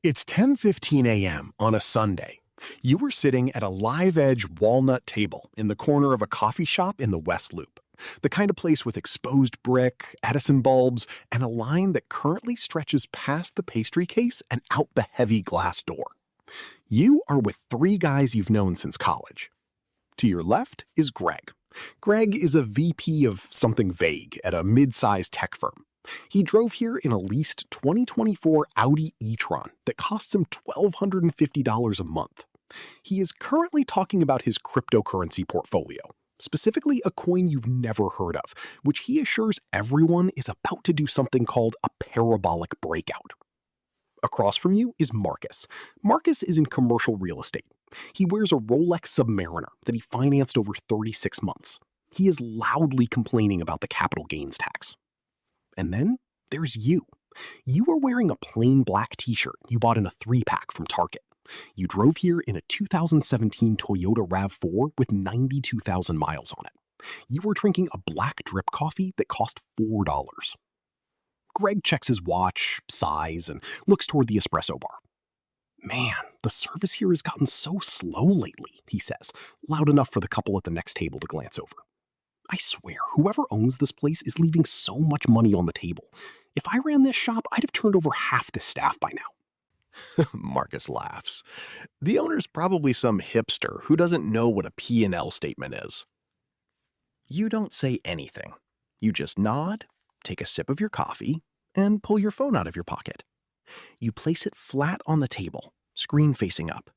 It's 10:15 a.m. on a Sunday. You were sitting at a live edge walnut table in the corner of a coffee shop in the West Loop. The kind of place with exposed brick, Edison bulbs, and a line that currently stretches past the pastry case and out the heavy glass door. You are with three guys you've known since college. To your left is Greg. Greg is a VP of something vague at a mid-sized tech firm. He drove here in a leased 2024 Audi e-tron that costs him $1,250 a month. He is currently talking about his cryptocurrency portfolio, specifically a coin you've never heard of, which he assures everyone is about to do something called a parabolic breakout. Across from you is Marcus. Marcus is in commercial real estate. He wears a Rolex Submariner that he financed over 36 months. He is loudly complaining about the capital gains tax. And then there's you. You are wearing a plain black t-shirt you bought in a 3-pack from Target. You drove here in a 2017 Toyota RAV4 with 92,000 miles on it. You were drinking a black drip coffee that cost $4. Greg checks his watch, sighs, and looks toward the espresso bar. Man, the service here has gotten so slow lately, he says, loud enough for the couple at the next table to glance over. I swear, whoever owns this place is leaving so much money on the table. If I ran this shop, I'd have turned over half the staff by now. Marcus laughs. The owner's probably some hipster who doesn't know what a P&L statement is. You don't say anything. You just nod, take a sip of your coffee, and pull your phone out of your pocket. You place it flat on the table, screen facing up.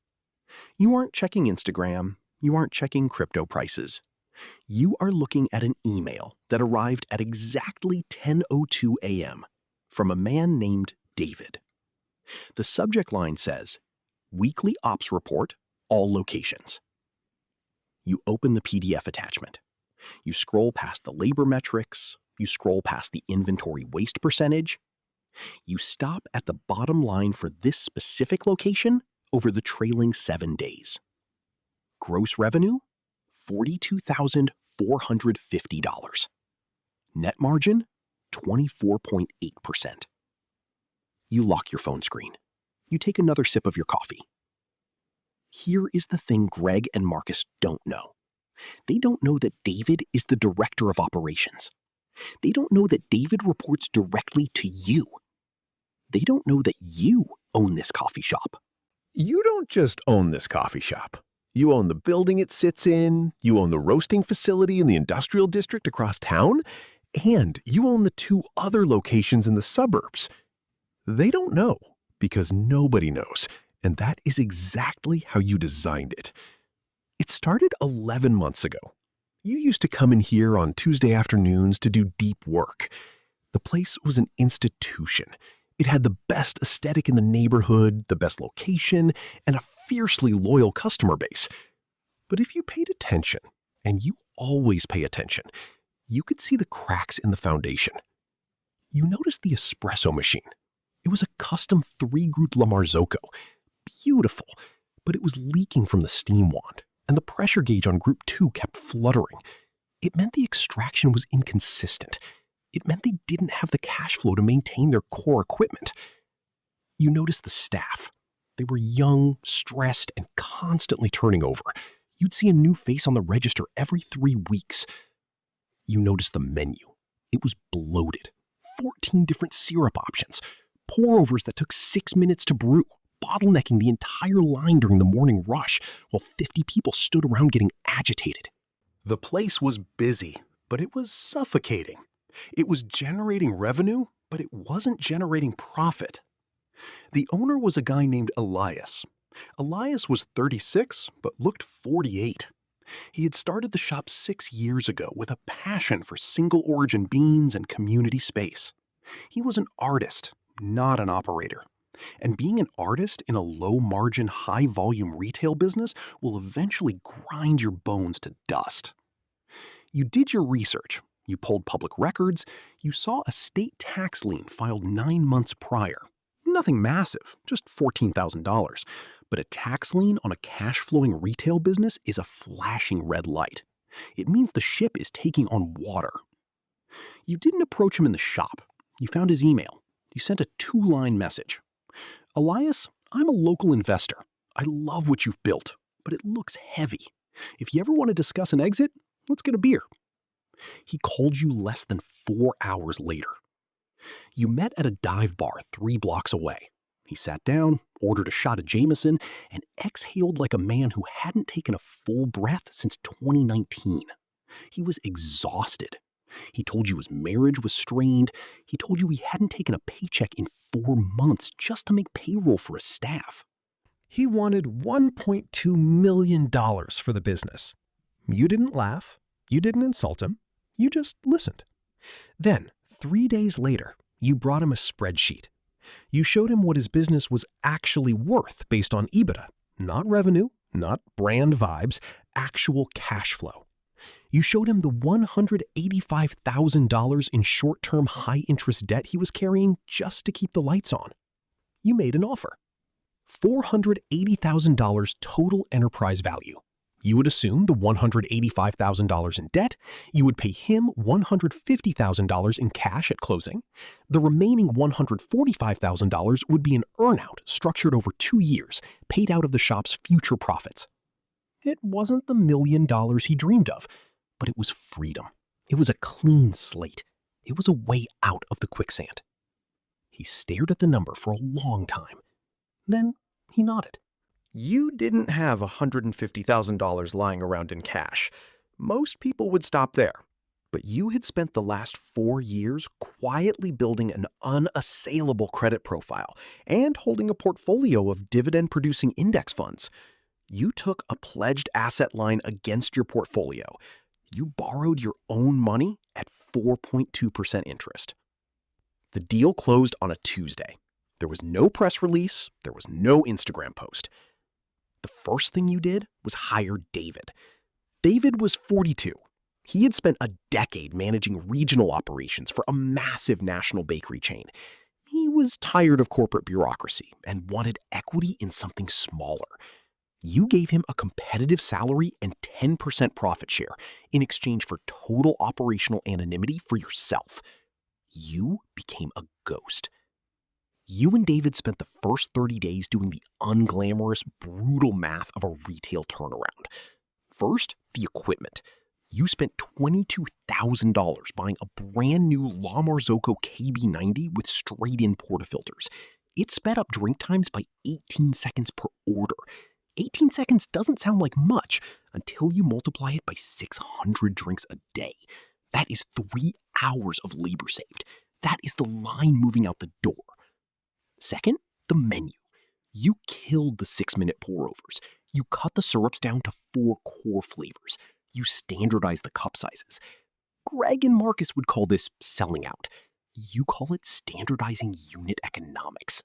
You aren't checking Instagram. You aren't checking crypto prices. You are looking at an email that arrived at exactly 10:02 a.m. from a man named David. The subject line says, Weekly Ops Report, all locations. You open the PDF attachment. You scroll past the labor metrics. You scroll past the inventory waste percentage. You stop at the bottom line for this specific location over the trailing 7 days. Gross revenue, $42,450. Net margin, 24.8%. You lock your phone screen. You take another sip of your coffee. Here is the thing Greg and Marcus don't know. They don't know that David is the director of operations. They don't know that David reports directly to you. They don't know that you own this coffee shop. You don't just own this coffee shop. You own the building it sits in, you own the roasting facility in the industrial district across town, and you own the 2 other locations in the suburbs. They don't know because nobody knows, and that is exactly how you designed it. It started 11 months ago. You used to come in here on Tuesday afternoons to do deep work. The place was an institution. It had the best aesthetic in the neighborhood, the best location, and a fiercely loyal customer base. But if you paid attention, and you always pay attention, you could see the cracks in the foundation. You noticed the espresso machine. It was a custom 3-Groot La Marzocco. Beautiful, but it was leaking from the steam wand, and the pressure gauge on Group 2 kept fluttering. It meant the extraction was inconsistent. It meant they didn't have the cash flow to maintain their core equipment. You noticed the staff. They were young, stressed, and constantly turning over. You'd see a new face on the register every 3 weeks. You noticed the menu. It was bloated. 14 different syrup options. Pour-overs that took 6 minutes to brew, bottlenecking the entire line during the morning rush, while 50 people stood around getting agitated. The place was busy, but it was suffocating. It was generating revenue, but it wasn't generating profit. The owner was a guy named Elias. Elias was 36, but looked 48. He had started the shop 6 years ago with a passion for single-origin beans and community space. He was an artist, not an operator. And being an artist in a low-margin, high-volume retail business will eventually grind your bones to dust. You did your research. You pulled public records. You saw a state tax lien filed 9 months prior. Nothing massive, just $14,000. But a tax lien on a cash-flowing retail business is a flashing red light. It means the ship is taking on water. You didn't approach him in the shop. You found his email. You sent a 2-line message. Elias, I'm a local investor. I love what you've built, but it looks heavy. If you ever want to discuss an exit, let's get a beer. He called you less than 4 hours later. You met at a dive bar 3 blocks away. He sat down, ordered a shot of Jameson, and exhaled like a man who hadn't taken a full breath since 2019. He was exhausted. He told you his marriage was strained. He told you he hadn't taken a paycheck in 4 months just to make payroll for his staff. He wanted $1.2 million for the business. You didn't laugh. You didn't insult him. You just listened. Then, 3 days later, you brought him a spreadsheet. You showed him what his business was actually worth based on EBITDA, not revenue, not brand vibes, actual cash flow. You showed him the $185,000 in short-term high-interest debt he was carrying just to keep the lights on. You made an offer. $480,000 total enterprise value. You would assume the $185,000 in debt, you would pay him $150,000 in cash at closing. The remaining $145,000 would be an earnout structured over 2 years, paid out of the shop's future profits. It wasn't the $1 million he dreamed of, but it was freedom. It was a clean slate. It was a way out of the quicksand. He stared at the number for a long time. Then he nodded. You didn't have $150,000 lying around in cash. Most people would stop there. But you had spent the last 4 years quietly building an unassailable credit profile and holding a portfolio of dividend-producing index funds. You took a pledged asset line against your portfolio. You borrowed your own money at 4.2% interest. The deal closed on a Tuesday. There was no press release. There was no Instagram post. The first thing you did was hire David. David was 42. He had spent a decade managing regional operations for a massive national bakery chain. He was tired of corporate bureaucracy and wanted equity in something smaller. You gave him a competitive salary and 10% profit share in exchange for total operational anonymity for yourself. You became a ghost. You and David spent the first 30 days doing the unglamorous, brutal math of a retail turnaround. First, the equipment. You spent $22,000 buying a brand new La Marzocco KB90 with straight-in portafilters. It sped up drink times by 18 seconds per order. 18 seconds doesn't sound like much until you multiply it by 600 drinks a day. That is 3 hours of labor saved. That is the line moving out the door. Second, the menu. You killed the 6-minute pour-overs. You cut the syrups down to 4 core flavors. You standardized the cup sizes. Greg and Marcus would call this selling out. You call it standardizing unit economics.